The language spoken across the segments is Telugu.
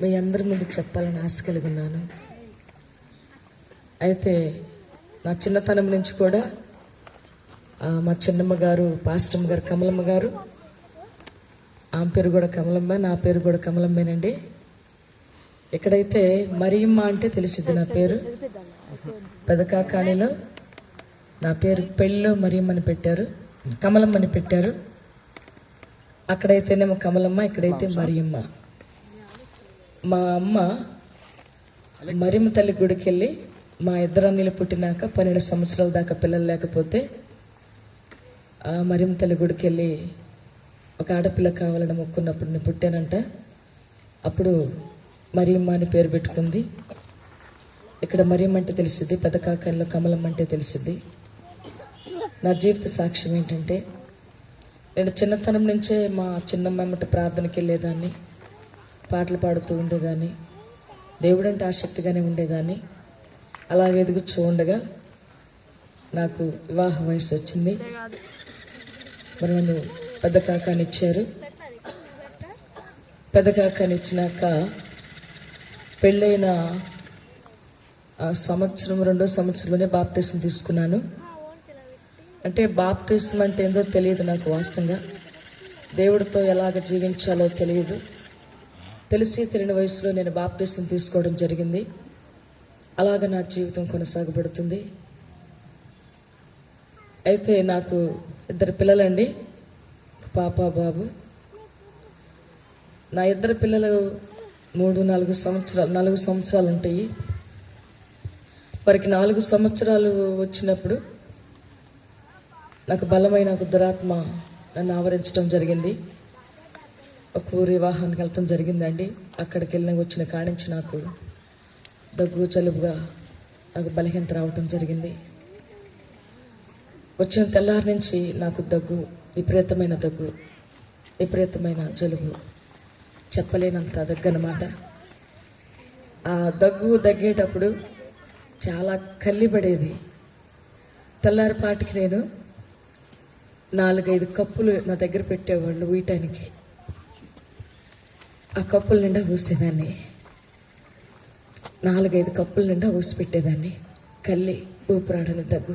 మీ అందరి ముందు చెప్పాలని ఆశ కలిగి ఉన్నాను. అయితే నా చిన్నతనం నుంచి కూడా మా చిన్నమ్మ గారు, పాస్టమ్మ గారు, కమలమ్మ గారు, ఆమె పేరు కూడా కమలమ్మ, నా పేరు కూడా కమలమ్మేనండి. ఎక్కడైతే మరియమ్మ అంటే తెలిసిద్ది నా పేరు. పెదకాకాణిలో నా పేరు పెళ్ళిలో మరియమ్మని పెట్టారు, కమలమ్మని పెట్టారు. అక్కడైతేనేమో కమలమ్మ, ఇక్కడైతే మరియమ్మ. మా అమ్మ మరియమ్మ తల్లి గుడికి వెళ్ళి మా ఇద్దరు అన్నీళ్ళు పుట్టినాక 12 సంవత్సరాల దాకా పిల్లలు లేకపోతే మరియమ్మ తల్లి గుడికి వెళ్ళి ఒక ఆడపిల్ల కావాలని మొక్కున్నప్పుడు నేను పుట్టానంట. అప్పుడు మరియమ్మ అని పేరు పెట్టుకుంది. ఇక్కడ మరియమ్మ అంటే తెలిసింది, పెదకాకాయల్లో కమలమ్మ అంటే తెలిసింది. నా జీవిత సాక్ష్యం ఏంటంటే, నేను చిన్నతనం నుంచే మా చిన్నమ్మ ప్రార్థనకి వెళ్ళేదాన్ని, పాటలు పాడుతూ ఉండేదాన్ని, దేవుడంటే ఆసక్తిగానే ఉండేదాన్ని. అలాగే ఎదుగుచూ ఉండగా నాకు వివాహ వయసు వచ్చింది. మరి నన్ను పెద్ద కాకాని ఇచ్చారు. పెద్ద కాకాని ఇచ్చినాక పెళ్ళైన సంవత్సరం, 2వ సంవత్సరంలోనే బాప్టిజం తీసుకున్నాను. అంటే బాప్టిజం అంటే ఏందో తెలియదు నాకు. వాస్తవంగా దేవుడితో ఎలాగ జీవించాలో తెలియదు. తెలిసి తెలియని వయసులో నేను బాప్టిజం తీసుకోవడం జరిగింది. అలాగ నా జీవితం కొనసాగబడుతుంది. అయితే నాకు 2 పిల్లలండి, పాప, బాబు. నా 2 పిల్లలు 4 సంవత్సరాలు ఉంటాయి. వారికి 4 సంవత్సరాలు వచ్చినప్పుడు నాకు బలమైన దురాత్మ నన్ను ఆవరించడం జరిగింది. ఒక ఊరి వివాహానికి వెళ్ళటం జరిగిందండి. అక్కడికి వచ్చిన కాడించి నాకు దగ్గు, జలుబుగా నాకు బలహీనత రావటం జరిగింది. వచ్చిన తెల్లారి నుంచి నాకు దగ్గు, విపరీతమైన దగ్గు, విపరీతమైన జలుబు, చెప్పలేనంత దగ్గు అన్నమాట. ఆ దగ్గేటప్పుడు చాలా కల్లిపడేది. తెల్లారిపాటికి నేను 4-5 కప్పులు నా దగ్గర పెట్టేవాళ్ళు ఊయటానికి. ఆ కప్పుల నిండా ఊసేదాన్ని, 4-5 కప్పుల నిండా ఊసి పెట్టేదాన్ని. కల్లి, ఊపిరాడని దగ్గు.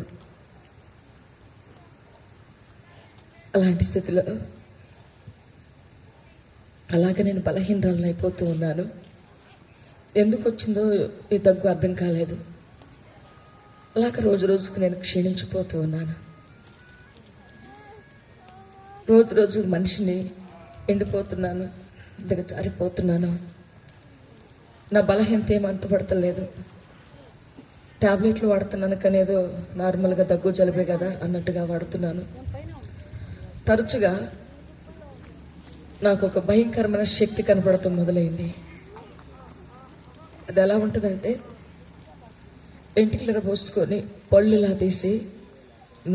అలాంటి స్థితిలో అలాగ నేను బలహీనరాలను అయిపోతూ ఉన్నాను. ఎందుకు వచ్చిందో ఈ దగ్గు అర్థం కాలేదు. అలాగ రోజు రోజుకు నేను క్షీణించిపోతూ ఉన్నాను. రోజు రోజు మనిషిని ఎండిపోతున్నాను, దిగజారిపోతున్నాను. నా బలహీనత ఏం అంతుపడతలేదు. టాబ్లెట్లు వాడుతున్నాను, కానీ ఏదో నార్మల్గా దగ్గు, జలుబే కదా అన్నట్టుగా వాడుతున్నాను. తరచుగా నాకు ఒక భయంకరమైన శక్తి కనపడటం మొదలైంది. అది ఎలా ఉంటుందంటే, వెంట్రుకలు పోసుకొని పళ్ళులా తీసి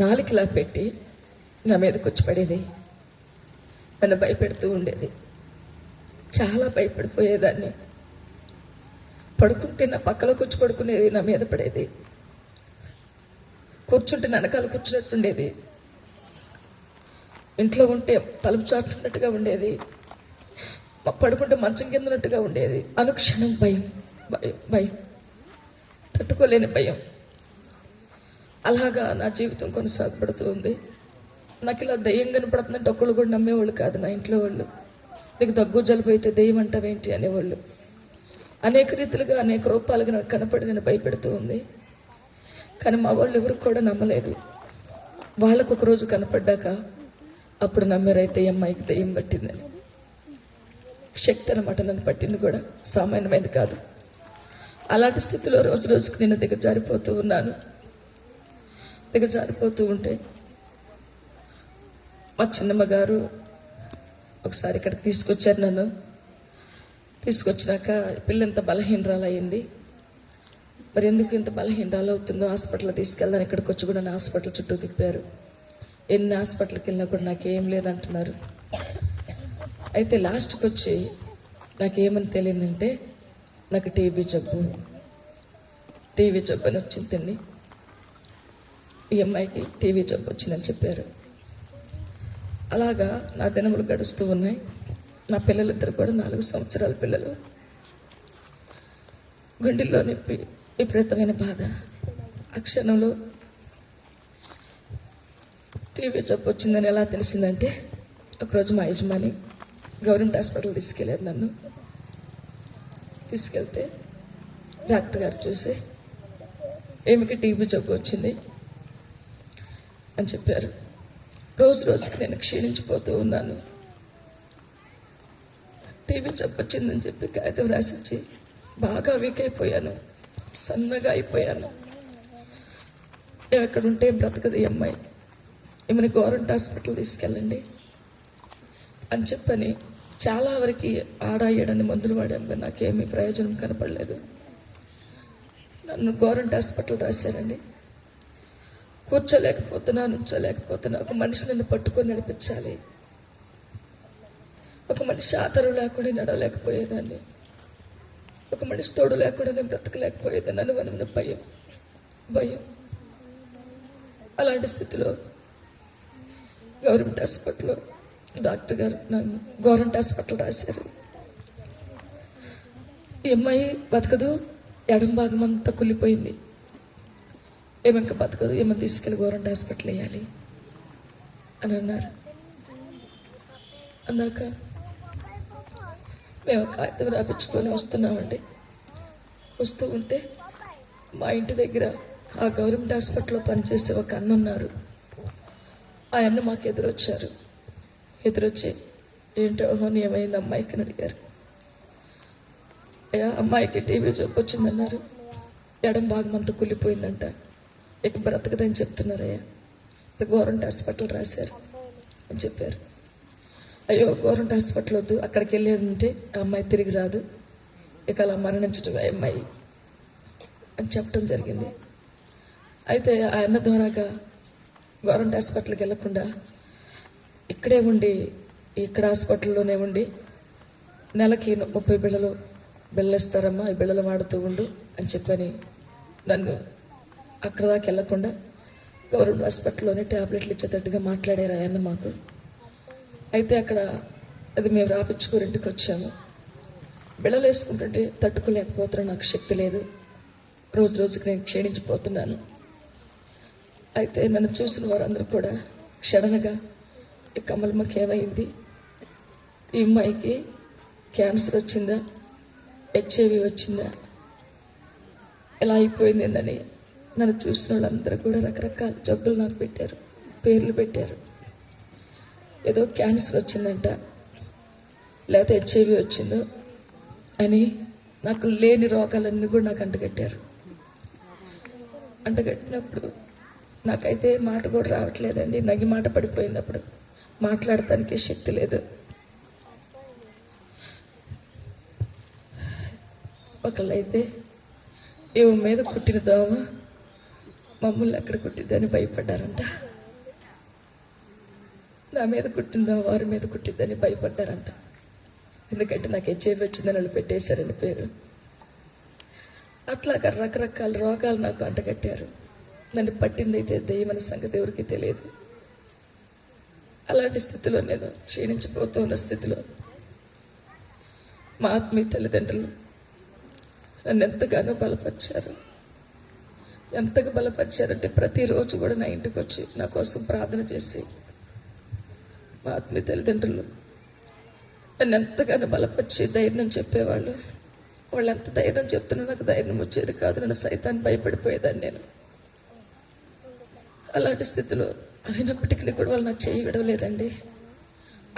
నాలుకలా పెట్టి నా మీదకి వచ్చి పడేది. నన్ను భయపెడుతూ ఉండేది. చాలా భయపడిపోయేదాన్ని. పడుకుంటే నా పక్కలోకి వచ్చి పడుకునేది, నా మీద పడేది. కూర్చుంటే వెనకాల కూర్చున్నట్టుండేది. ఇంట్లో ఉంటే తలుపు చాటున్నట్టుగా ఉండేది. పడుకుంటే మంచం కిందనట్టుగా ఉండేది. అనుక్షణం భయం, భయం, భయం, తట్టుకోలేని భయం. అలాగా నా జీవితం కొనసాగబడుతూ ఉంది. నాకు ఇలా దెయ్యం కనపడుతుందంటే ఒక్కళ్ళు కూడా నమ్మేవాళ్ళు కాదు. నా ఇంట్లో వాళ్ళు, నీకు దగ్గు, జలుబు అయితే దెయ్యం అంటావేంటి అనేవాళ్ళు. అనేక రీతిలుగా, అనేక రూపాలుగా నాకు కనపడి నేను భయపెడుతూ ఉంది. కానీ మా వాళ్ళు ఎవరికి కూడా నమ్మలేదు. వాళ్ళకు ఒక రోజు కనపడ్డాక అప్పుడు నమ్మారైతే అమ్మాయికి దెయ్యం పట్టిందని. శక్తి అన్నమాట నన్ను పట్టింది కూడా, సామాన్యమైనది కాదు. అలాంటి స్థితిలో రోజు రోజుకు నేను దిగజారిపోతూ ఉన్నాను. దిగజారిపోతూ ఉంటే మా చిన్నమ్మ గారు ఒకసారి ఇక్కడికి తీసుకొచ్చారు. నన్ను తీసుకొచ్చినాక పిల్ల ఇంత బలహీనరాలయ్యింది. మరి ఎందుకు ఇంత బలహీనరాలు అవుతుందో హాస్పిటల్ తీసుకెళ్దాను. ఇక్కడికి వచ్చి కూడా నా హాస్పిటల్ చుట్టూ తిప్పారు. ఎన్ని హాస్పిటల్కి వెళ్ళినా కూడా నాకేం లేదంటున్నారు. అయితే లాస్ట్కి వచ్చి నాకేమని తెలియదంటే, నాకు టీబీ జబ్బు అని వచ్చిందండి. ఈ అమ్మాయికి టీబీ జబ్బు వచ్చిందని చెప్పారు. అలాగా నా దినములు గడుస్తూ ఉన్నాయి. నా పిల్లలిద్దరు కూడా 4 సంవత్సరాల పిల్లలు. గుండెల్లో నొప్పి, విపరీతమైన బాధ. ఆ క్షణంలో టీవీ జబ్బు వచ్చిందని ఎలా తెలిసిందంటే, ఒకరోజు మా యజమాని గవర్నమెంట్ హాస్పిటల్ తీసుకెళ్ళారు. నన్ను తీసుకెళ్తే డాక్టర్ గారు చూసి ఏమికి టీబీ జబ్బు వచ్చింది అని చెప్పారు. రోజు రోజుకి నేను క్షీణించిపోతూ ఉన్నాను. టీబీ జబ్బు వచ్చిందని చెప్పి కాగితం రాసిచ్చి బాగా వీక్ అయిపోయాను, సన్నగా అయిపోయాను. ఎక్కడుంటే బ్రతకదు ఈ అమ్మాయి, ఏమైనా గవర్నమెంట్ హాస్పిటల్ తీసుకెళ్ళండి అని చెప్పని చాలా వరకు ఆడాయడని మందులు వాడాను. నాకేమీ ప్రయోజనం కనపడలేదు. నన్ను గవర్నమెంట్ హాస్పిటల్ రాశారండి. కూర్చోలేకపోతున్నా, నుంచోలేకపోతున్నా. ఒక మనిషి నన్ను పట్టుకొని నడిపించాలి. ఒక మనిషి ఆధారం లేకుండా నడవలేకపోయేదాన్ని. ఒక మనిషి తోడు లేకుండా నేను బ్రతకలేకపోయేదాన్ని. నన్ను భయం భయం. అలాంటి స్థితిలో గవర్నమెంట్ హాస్పిటల్లో డాక్టర్ గారు నన్ను గవర్నమెంట్ హాస్పిటల్ రాశారు. ఈ అమ్మాయి బతకదు, ఎడం భాగం అంతా కుళ్ళిపోయింది, ఏమింక బతకదు, ఏమని తీసుకెళ్ళి గవర్నమెంట్ హాస్పిటల్ వేయాలి అని అన్నారు. అన్నాక మేము కాగితం రాపించుకొని వస్తున్నామండి. వస్తూ ఉంటే మా ఇంటి దగ్గర ఆ గవర్నమెంట్ హాస్పిటల్లో పనిచేసే ఒక అన్న ఉన్నారు. ఆ అన్న మాకు ఎదురొచ్చారు. ఎదురొచ్చి ఏంటో ఏమైంది అమ్మాయికి అని అడిగారు. అయ్యా, అమ్మాయికి టీబీ జబ్బు వచ్చిందన్నారు, ఎడం భాగం అంతా కుళ్ళిపోయిందంట, ఇక బ్రతకదని చెప్తున్నారయ్యా, గవర్నమెంట్ హాస్పిటల్ రాశారు అని చెప్పారు. అయ్యో, గవర్నమెంట్ హాస్పిటల్ వద్దు, అక్కడికి వెళ్ళేదంటే ఆ అమ్మాయి తిరిగి రాదు, ఇక అలా మరణించడం అమ్మాయి అని చెప్పడం జరిగింది. అయితే ఆ అన్న ద్వారాగా గవర్నమెంట్ హాస్పిటల్కి వెళ్లకుండా ఇక్కడే ఉండి, ఇక్కడ హాస్పిటల్లోనే ఉండి నెలకి 30 బిళ్ళిస్తారమ్మా, ఈ బిళ్ళలు వాడుతూ ఉండు అని చెప్పని నన్ను అక్కడ దాకా వెళ్లకుండా గవర్నమెంట్ హాస్పిటల్లోనే ట్యాబ్లెట్లు ఇచ్చేటట్టుగా మాట్లాడారు ఆయన మాకు. అయితే అక్కడ అది మేము రాపించుకుని ఇంటికి వచ్చాము. బిళ్ళలు వేసుకుంటుంటే తట్టుకోలేకపోతున్నాను, నాకు శక్తి లేదు, రోజు రోజుకి నేను క్షీణించిపోతున్నాను. అయితే నన్ను చూసిన వారందరూ కూడా క్షణనగా ఈ కమలమ్మకి ఏమైంది, ఈ అమ్మాయికి క్యాన్సర్ వచ్చిందా, హెచ్ఐవి వచ్చిందా, ఎలా అయిపోయింది అని నన్ను చూసిన వాళ్ళందరూ కూడా రకరకాల జబ్బులు నాకు పెట్టారు, పేర్లు పెట్టారు. ఏదో క్యాన్సర్ వచ్చిందంట, లేకపోతే హెచ్ఐవి వచ్చిందో అని నాకు లేని రోగాలన్నీ కూడా నాకు అంటగట్టారు. అంటగట్టినప్పుడు నాకైతే మాట కూడా రావట్లేదండి, నగి మాట పడిపోయింది. అప్పుడు మాట్లాడటానికి శక్తి లేదు. ఒకళ్ళైతే ఏమో మీద కుట్టిన దోమ మమ్మల్ని ఎక్కడ కుట్టిద్దని భయపడ్డారంట, నా మీద కుట్టిన దోమ వారి మీద కుట్టిద్దని భయపడ్డారంట. ఎందుకంటే నాకు హెచ్ఐవి వచ్చిందని వాళ్ళు పెట్టేశారని పేరు. అట్లాగా రకరకాల రోగాలు నాకు అంటగట్టారు. నన్ను పట్టిందైతే దెయ్యమని సంగతి ఎవరికి తెలియదు. అలాంటి స్థితిలో నేను క్షీణించిపోతూ ఉన్న స్థితిలో మా ఆత్మీయ తల్లిదండ్రులు నన్ను ఎంతగానో బలపరిచారు. ఎంతగా బలపరిచారంటే ప్రతిరోజు కూడా నా ఇంటికి వచ్చి నా కోసం ప్రార్థన చేసి మా ఆత్మీయ తల్లిదండ్రులు నన్ను ఎంతగానో బలపరిచి ధైర్యం చెప్పేవాళ్ళు. వాళ్ళు ఎంత ధైర్యం చెప్తున్నా నాకు ధైర్యం వచ్చేది కాదు, నన్ను సైతాన్ని భయపడిపోయేదాన్ని నేను. అలాంటి స్థితిలో అయినప్పటికీ కూడా వాళ్ళు నాకు చేయి విడవలేదండి.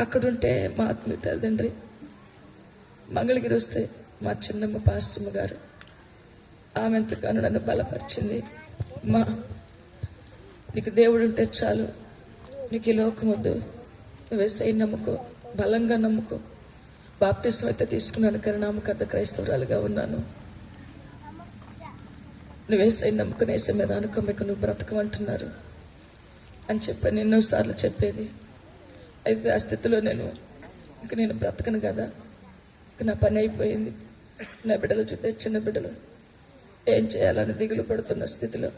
అక్కడుంటే మా ఆత్మీయ తల్లిదండ్రి మంగళగిరి వస్తే మా చిన్నమ్మ పాస్టమ్మ గారు, ఆమె ఎంతగానో నన్ను బలపరిచింది. మా నీకు దేవుడు ఉంటే చాలు, నీకు ఈ లోకం వద్దు, నువ్వు యేసయ్య నమ్ముకో, బలంగా నమ్ముకో. బాప్టిజం అయితే తీసుకున్నాను కానీ నామకద్ద క్రైస్తవురాలుగా ఉన్నాను. నువ్వు యేసయ్య నమ్ముకుని యేసయ్య మీద అనుకోమక నువ్వు బ్రతకమంటున్నారు అని చెప్పని ఎన్నోసార్లు చెప్పేది. అయితే ఆ స్థితిలో నేను బ్రతకను కదా, నా పని అయిపోయింది, నా బిడ్డలు చూస్తే చిన్న బిడ్డలు, ఏం చేయాలని దిగులు పడుతున్న స్థితిలో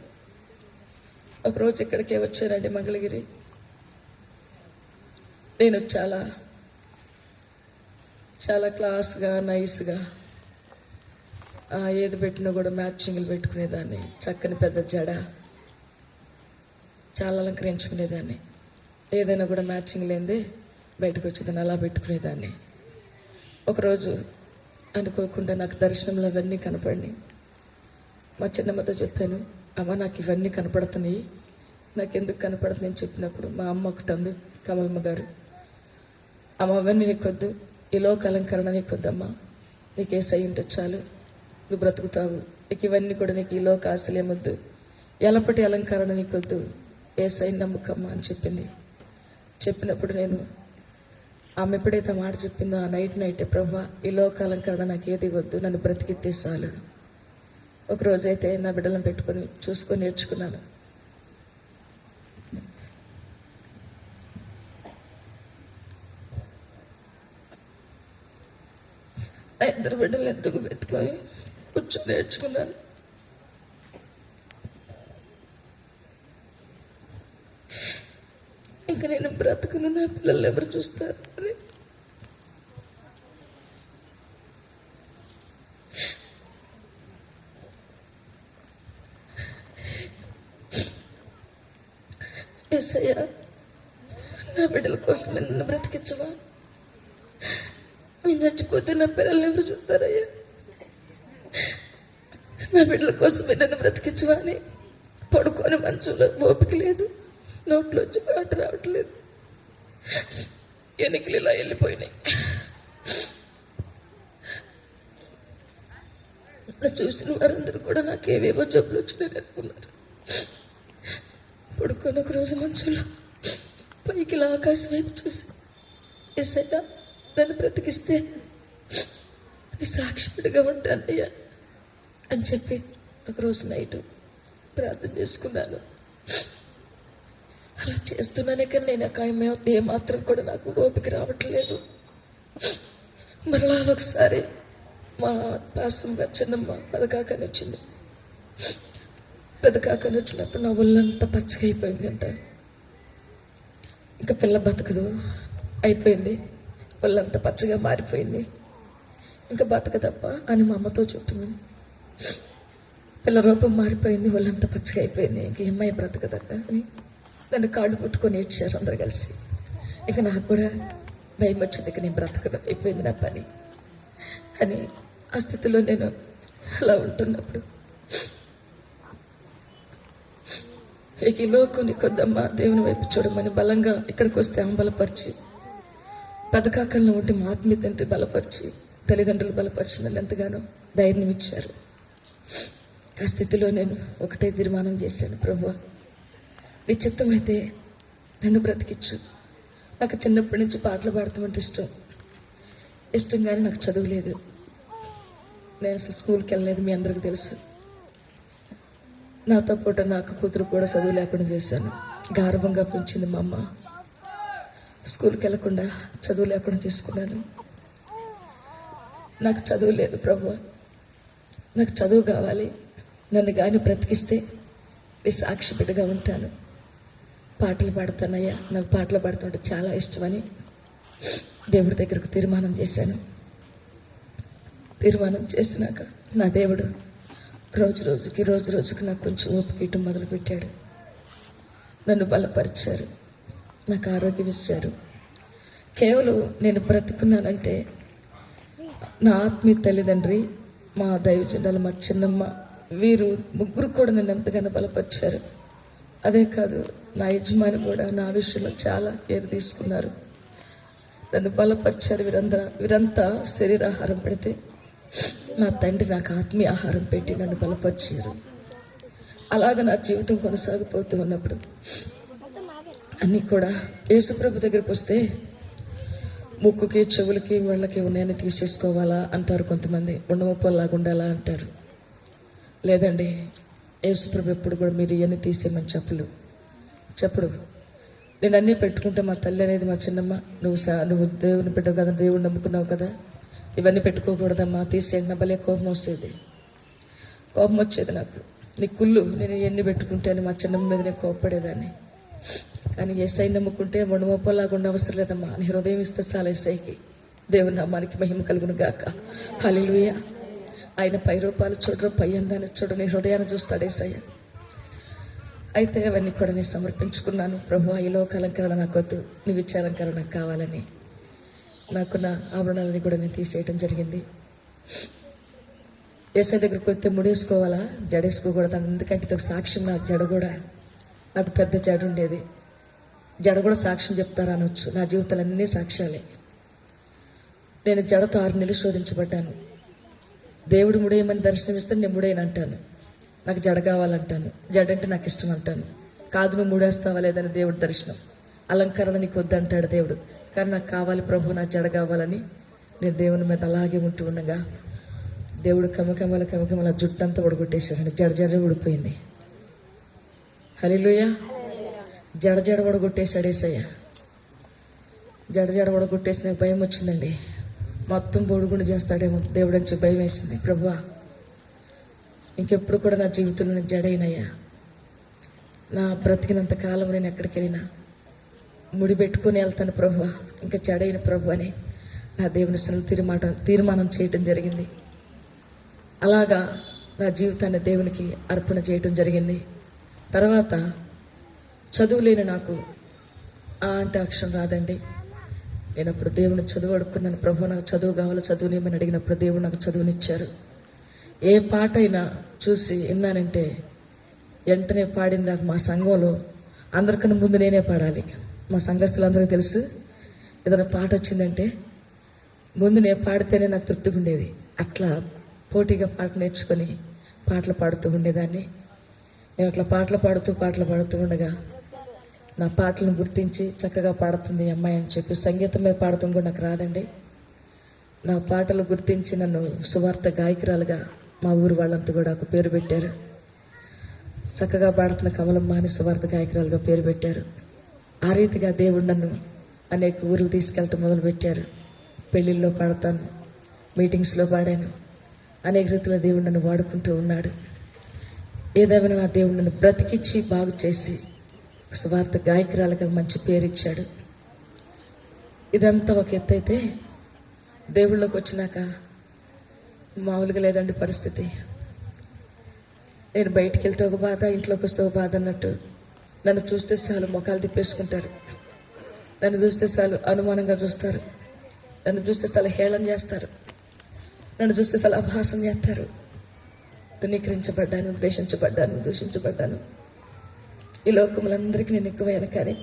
ఒకరోజు ఇక్కడికే వచ్చానండి మంగళగిరి. నేను చాలా క్లాస్గా నైస్గా ఏది పెట్టినా కూడా మ్యాచింగ్లు పెట్టుకునేదాన్ని. చక్కని పెద్ద జడ చాలా అలంకరించుకునేదాన్ని. ఏదైనా కూడా మ్యాచింగ్ లేనిదే బయటకు వచ్చేదాన్ని, అలా పెట్టుకునేదాన్ని. ఒకరోజు అనుకోకుండా నాకు దర్శనంలో అవన్నీ కనపడినాయి. మా చిన్నమ్మతో చెప్పాను, అమ్మ నాకు ఇవన్నీ కనపడుతున్నాయి, నాకెందుకు కనపడుతున్నాయి అని చెప్పినప్పుడు మా అమ్మ ఒకటి అంది, కమలమ్మ గారు, అమ్మ అవన్నీ నీకొద్దు, ఈ లోక అలంకరణ నీకొద్దమ్మా, నీకు ఏసై ఉంటే చాలు, నువ్వు బ్రతుకుతావు, నీకు ఇవన్నీ కూడా నీకు ఈ లోక ఆస్తులేమొద్దు, ఎలపటి అలంకరణ నీకొద్దు, ఏసై నమ్మకమ్మా అని చెప్పింది. చెప్పినప్పుడు నేను ఆమె ఎప్పుడైతే మాట చెప్పిందో ఆ నైటే ప్రభువా ఈ లోక అలంకరణ నాకు ఏది వద్దు, నన్ను బ్రతికితే చాలు. ఒకరోజైతే నా బిడ్డలను పెట్టుకొని చూసుకొని నేర్చుకున్నాను. నా ఇద్దరు బిడ్డలు ఎదురుకు పెట్టుకొని కూర్చొని నేర్చుకున్నాను. ఇంకా నేను బ్రతుకును, నా పిల్లలు ఎవరు చూస్తారు అని. యేసయ్యా నా బిడ్డల కోసమే నన్ను బ్రతికించవా, నేను చచ్చిపోతే నా పిల్లలు ఎవరు చూస్తారయ్యా, నా బిడ్డల కోసమే నన్ను బ్రతికించవా అని పడుకొని మంచంలో ఓపిక లేదు, నోట్లోంచి మాట రావట్లేదు, ఎన్నికలు ఇలా వెళ్ళిపోయినాయి. చూసిన వారందరూ కూడా నాకేవేవో జబ్బులు వచ్చినాయని అనుకున్నారు. పడుకొని ఒక రోజు మంచంలో పైకి ఇలా ఆకాశం వైపు చూసి, యేసయ్యా నన్ను బ్రతికిస్తే నీ సాక్షిగా ఉంటానయ్యా అని చెప్పి ఒకరోజు నైట్ ప్రార్థన చేసుకున్నాను. అలా చేస్తున్నానే కానీ నేను ఏమాత్రం కూడా నాకు ఓపిక రావట్లేదు. మరలా ఒకసారి మా పాసం చిన్నమ్మ పెదకాకని వచ్చింది. పెదకాకని వచ్చినప్పుడు నా ఒళ్ళంతా పచ్చగా అయిపోయింది అంట. ఇంకా పిల్ల బతకదు అయిపోయింది, ఒళ్ళంతా పచ్చగా మారిపోయింది, ఇంకా బతకదప్ప అని మా అమ్మతో చెప్తున్నాను. పిల్ల రూపం మారిపోయింది, ఒళ్ళంతా పచ్చగా అయిపోయింది, ఇంక అమ్మాయి బ్రతకదక్క అని నన్ను కాళ్ళు పుట్టుకొని ఏడ్చారు అందరు కలిసి. ఇక నాకు కూడా భయం వచ్చింది, ఇక నేను బ్రతకదు, అయిపోయింది నా పని అని. ఆ స్థితిలో నేను అలా ఉంటున్నప్పుడు ఇక ఈ లోకుని కొద్దమ్మ దేవుని వైపు చూడమని బలంగా ఇక్కడికి వస్తే ఆమె బలపరిచి, పెదకాకల్లో ఉంటే మా ఆత్మీయ తండ్రి బలపరిచి, తల్లిదండ్రులు బలపరిచి నన్ను ఎంతగానో ధైర్యం ఇచ్చారు. ఆ స్థితిలో నేను ఒకటే తీర్మానం చేశాను, ప్రభువా నీ చిత్తమైతే నన్ను బ్రతికించు. నాకు చిన్నప్పటి నుంచి పాటలు పాడతామంటే ఇష్టం కానీ నాకు చదువు లేదు, నేను అసలు స్కూల్కి వెళ్ళలేదు, మీ అందరికీ తెలుసు. నాతో పాటు నాకు కూతురు కూడా చదువు లేకుండా చేశాను. గార్భంగా పెంచింది మా అమ్మ, స్కూల్కి వెళ్ళకుండా చదువు లేకుండా చేసుకున్నాను. నాకు చదువు లేదు ప్రభువా, నాకు చదువు కావాలి, నన్ను కానీ బ్రతికిస్తే నీ సాక్షి బిడ్డగా ఉంటాను, పాటలు పాడతానయ్యా, నాకు పాటలు పాడుతుంటే చాలా ఇష్టమని దేవుడి దగ్గరకు తీర్మానం చేశాను. తీర్మానం చేసినాక నా దేవుడు రోజు రోజుకి నాకు కొంచెం ఓపిక ఇవ్వటం మొదలుపెట్టాడు. నన్ను బలపరిచారు, నాకు ఆరోగ్యం ఇచ్చారు. కేవలం నేను బ్రతుకున్నానంటే నా ఆత్మీయ తల్లిదండ్రి, మా దైవజనులు, మా చిన్నమ్మ, వీరు ముగ్గురు కూడా నన్ను ఎంతగానో బలపరిచారు. అదే కాదు, నా యజమాని కూడా నా విషయంలో చాలా కేర్ తీసుకున్నారు, నన్ను బలపరిచారు. వీరంతా శరీరాహారం పెడితే నా తండ్రి నాకు ఆత్మీయ ఆహారం పెట్టి నన్ను బలపరిచారు. అలాగ నా జీవితం కొనసాగిపోతూ ఉన్నప్పుడు అన్నీ కూడా యేసుప్రభు దగ్గరికి వస్తే ముక్కుకి చెవులకి వాళ్ళకి ఉన్నాయని తీసేసుకోవాలా అంటారు కొంతమంది, ఉండమొప్పలాగా ఉండాలా అంటారు. లేదండి, యేసుప్రభు ఎప్పుడు కూడా మీరు ఇవన్నీ తీసేయమని చెప్పడు. నేను అన్నీ పెట్టుకుంటే మా తల్లి అనేది, మా చిన్నమ్మ, నువ్వు దేవుని పెట్టవు కదా, దేవుడు నమ్ముకున్నావు కదా, ఇవన్నీ పెట్టుకోకూడదమ్మా, తీసేయండి. భలే కోపం వచ్చేది నాకు. నీ కుళ్ళు, నేను ఇవన్నీ పెట్టుకుంటే అని మా చిన్నమ్మ మీద నేను కోప్పడేదాన్ని. కానీ ఎస్ఐ నమ్ముకుంటే వండమొప్పలాగా అవసరం లేదమ్మా, నీ హృదయం ఇస్తే చాలా ఎస్ఐకి. దేవుని నామానికి మహిమ కలుగును గాక. హల్లెలూయా. ఆయన పై రూపాలు చూడరు, పై అందాన్ని చూడరు, నీ హృదయాన్ని చూస్తాడు యేసయ్య. అయితే అవన్నీ కూడా నేను సమర్పించుకున్నాను. ప్రభు, ఈ లోక అలంకరణ నాకు వద్దు, నీ విచారంకరణ నాకు కావాలని నాకున్న ఆభరణాలని కూడా నేను తీసేయటం జరిగింది. యేసయ్య దగ్గరికి వస్తే ముడేసుకోవాలా, జడేసుకోకూడదు. ఎందుకంటే ఇది ఒక సాక్ష్యం. నా జడ కూడా, నాకు పెద్ద జడ ఉండేది. జడ కూడా సాక్ష్యం చెప్తారా అనొచ్చు. నా జీవితాలు అన్నీ సాక్ష్యాలే. నేను జడతో 6 నెలలు శోధించబడ్డాను. దేవుడు ముడేయమని దర్శనం ఇస్తే నేను ముడేయను అంటాను. నాకు జడ కావాలంటాను. జడ అంటే నాకు ఇష్టం అంటాను. కాదు, నువ్వు ముడేస్తావా లేదని దేవుడు దర్శనం. అలంకరణ నీకు వద్దంటాడు దేవుడు. కానీ నాకు కావాలి ప్రభు, నా జడ కావాలని నేను దేవుని మీద అలాగే ఉంటూ ఉండగా దేవుడు కమకమల జుట్టంతా ఉడగొట్టేశాడు. జడ ఊడిపోయింది. హల్లెలూయా. జడ ఉడగొట్టేశాడు యేసయ్య. జడ ఉడగొట్టేసి నాకు భయం వచ్చిందండి. మొత్తం బొడుగుండు చేస్తాడేమో దేవుడు అని భయం వేసింది. ప్రభువా, ఇంకెప్పుడు కూడా నా జీవితంలో నేను జడైనయ్యా. నా బ్రతికినంత కాలం నేను ఎక్కడికి వెళ్ళినా ముడి పెట్టుకుని వెళ్తాను ప్రభువా, ఇంకా జడైన ప్రభు అని నా దేవుని స్థలం తీర్మానం చేయటం జరిగింది. అలాగా నా జీవితాన్ని దేవునికి అర్పణ చేయటం జరిగింది. తర్వాత చదువు లేని నాకు అంటే అక్షరం రాదండి. నేను అప్పుడు దేవుని చదువు అడుక్కున్నాను. ప్రభు, నాకు చదువు కావాలి, చదువునేమని అడిగినప్పుడు దేవుడు నాకు చదువునిచ్చారు. ఏ పాట అయినా చూసి విన్నానంటే వెంటనే పాడిందాక మా సంఘంలో అందరికన్నా ముందు నేనే పాడాలి. మా సంఘస్థులందరికీ తెలుసు, ఏదైనా పాట వచ్చిందంటే ముందు నేను పాడితేనే నాకు తృప్తిగా ఉండేది. అట్లా పోటీగా పాట నేర్చుకొని పాటలు పాడుతూ ఉండేదాన్ని. నేను అట్లా పాటలు పాడుతూ ఉండగా నా పాటలను గుర్తించి చక్కగా పాడుతుంది ఈ అమ్మాయి అని చెప్పి, సంగీతం మీద పాడటం కూడా నాకు రాదండి. నా పాటలు గుర్తించి నన్ను సువార్త గాయకురాలుగా మా ఊరు వాళ్ళంతా కూడా ఒక పేరు పెట్టారు. చక్కగా పాడుతున్న కమలమ్మ అని సువార్త గాయకురాలుగా పేరు పెట్టారు. ఆ రీతిగా దేవుడు నన్ను అనేక ఊర్లు తీసుకెళ్ళటం మొదలుపెట్టారు. పెళ్ళిళ్ళలో పాడతాను, మీటింగ్స్లో పాడాను. అనేక రీతిలో దేవుడు నన్ను వాడుకుంటూ ఉన్నాడు. ఏదేమైనా నా దేవుడు నన్ను బ్రతికిచ్చి బాగు చేసి సువార్త గాయకురాలుగా మంచి పేరు ఇచ్చాడు. ఇదంతా ఒక ఎత్తు అయితే దేవుళ్ళలోకి వచ్చినాక మామూలుగా లేదండి పరిస్థితి. నేను బయటికి వెళ్తే ఒక బాధ, ఇంట్లోకి వస్తే ఒక బాధ అన్నట్టు. నన్ను చూస్తే చాలు మొఖాలు తిప్పేసుకుంటారు. నన్ను చూస్తే చాలు అనుమానంగా చూస్తారు. నన్ను చూస్తే చాలు హేళన చేస్తారు. నన్ను చూస్తే చాలు అపహాసం చేస్తారు. తునీకరించబడ్డాను, ద్వేషించబడ్డాను, దూషించబడ్డాను. ఈ లోకములందరికీ నేను ఎక్కువయ్యాను, కానీ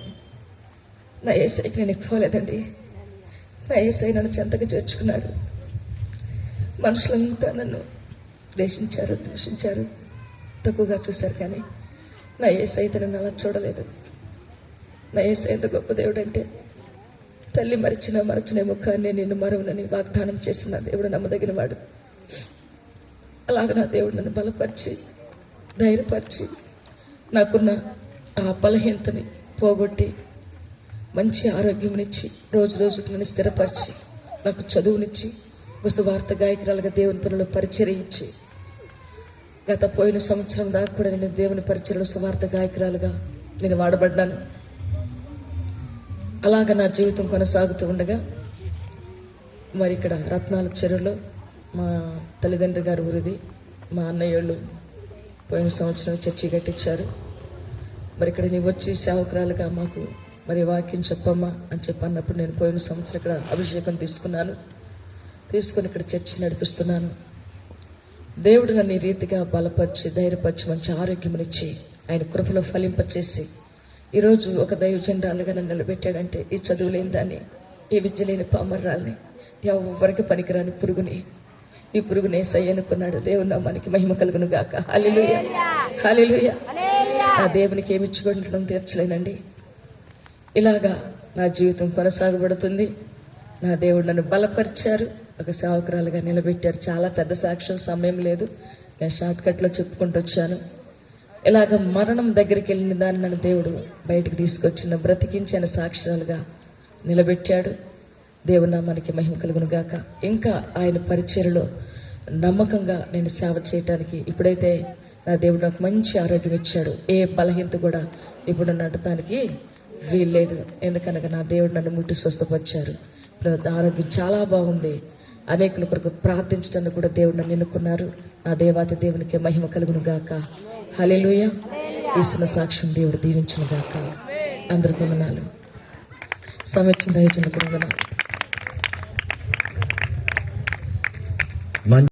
నా యేసయ్యకి నేను ఎక్కువలేదండి. నా యేసయ్య నన్ను చెంతగా చేర్చుకున్నాడు. మనుషులంతా నన్ను ద్వేషించారు, దూషించారు, తక్కువగా చూశారు, కానీ నా యేసయ్య నన్ను అలా చూడలేదు. నా యేసయ్య ఎంత గొప్ప దేవుడు అంటే, తల్లి మరచిన ముఖాన్ని నిన్ను మరువనని వాగ్దానం చేసిన దేవుడు నమ్మదగిన వాడు. అలాగ నా దేవుడు నన్ను బలపరిచి, ధైర్యపరిచి, నాకున్న ఆ బలహీనతని పోగొట్టి మంచి ఆరోగ్యంనిచ్చి, రోజు రోజుకి నన్ను స్థిరపరిచి, నాకు చదువునిచ్చి, ఒక సువార్త గాయకురాలుగా దేవుని పనులు పరిచర్య ఇచ్చి, గత పోయిన సంవత్సరం దాకా కూడా నేను దేవుని పరిచర్యలో సువార్త గాయకురాలుగా నేను వాడబడ్డాను. అలాగ నా జీవితం కొనసాగుతూ ఉండగా మరి ఇక్కడ రత్నాల చెరువులో మా తల్లిదండ్రి గారు ఊరిది, మా అన్నయ్యోళ్ళు పోయిన సంవత్సరం చర్చి కట్టించారు. మరి ఇక్కడ నీవు వచ్చి సేవకురాలుగా మాకు మరి వాక్యం చెప్పమ్మా అని చెప్పన్నప్పుడు నేను పోయిన సంవత్సరం ఇక్కడ అభిషేకం తీసుకొని ఇక్కడ చర్చి నడిపిస్తున్నాను. దేవుడు నన్ను ఈ రీతిగా బలపరిచి, ధైర్యపరిచి, మంచి ఆరోగ్యమునిచ్చి, ఆయన కృపలో ఫలింపచేసి ఈరోజు ఒక దైవజనురాలుగా నన్ను నిలబెట్టాడంటే, ఈ చదువు లేని దాన్ని, ఈ విద్య లేని పామర్రాల్ని, ఎవరికి పనికిరాని పురుగుని, ఈ పురుగుని యేసయ్య అనుకున్నాడు. దేవుని నామానికి మహిమ కలుగును గాక. హల్లెలూయా, హల్లెలూయా. నా దేవునికి ఏమి ఇచ్చుకోవడం తీర్చలేనండి. ఇలాగా నా జీవితం కొనసాగబడుతుంది. నా దేవుడు నన్ను బలపరిచారు, ఒక సేవకురాలుగా నిలబెట్టారు. చాలా పెద్ద సాక్ష్యం, సమయం లేదు, నేను షార్ట్ కట్లో చెప్పుకుంటూ వచ్చాను. ఇలాగ మరణం దగ్గరికి వెళ్ళిన దాన్ని నన్ను దేవుడు బయటకు తీసుకొచ్చిన, బ్రతికించిన సాక్ష్యాలుగా నిలబెట్టాడు. దేవుని నామానికి మహిమ కలుగును గాక. ఇంకా ఆయన పరిచర్యలో నమ్మకంగా నేను సేవ చేయటానికి ఇప్పుడైతే నా దేవుడు నాకు మంచి ఆరోగ్యం ఇచ్చాడు. ఏ బలహీనత కూడా ఇప్పుడు నడటానికి వీల్లేదు. ఎందుకనగా నా దేవుడు నన్ను ముట్టి స్వస్థపరిచారు. ఇప్పుడు ఆరోగ్యం చాలా బాగుంది. అనేకుల కొరకు ప్రార్థించడానికి కూడా దేవుడు నన్ను ఎన్నుకున్నారు. నా దేవాతి దేవునికి మహిమ కలుగును గాక. హల్లెలూయా. ఇస్తున్న సాక్ష్యం దేవుడు దీవించును గాక. అందరికీ వందనాలు. సమయం దయచేసి వందనాలు.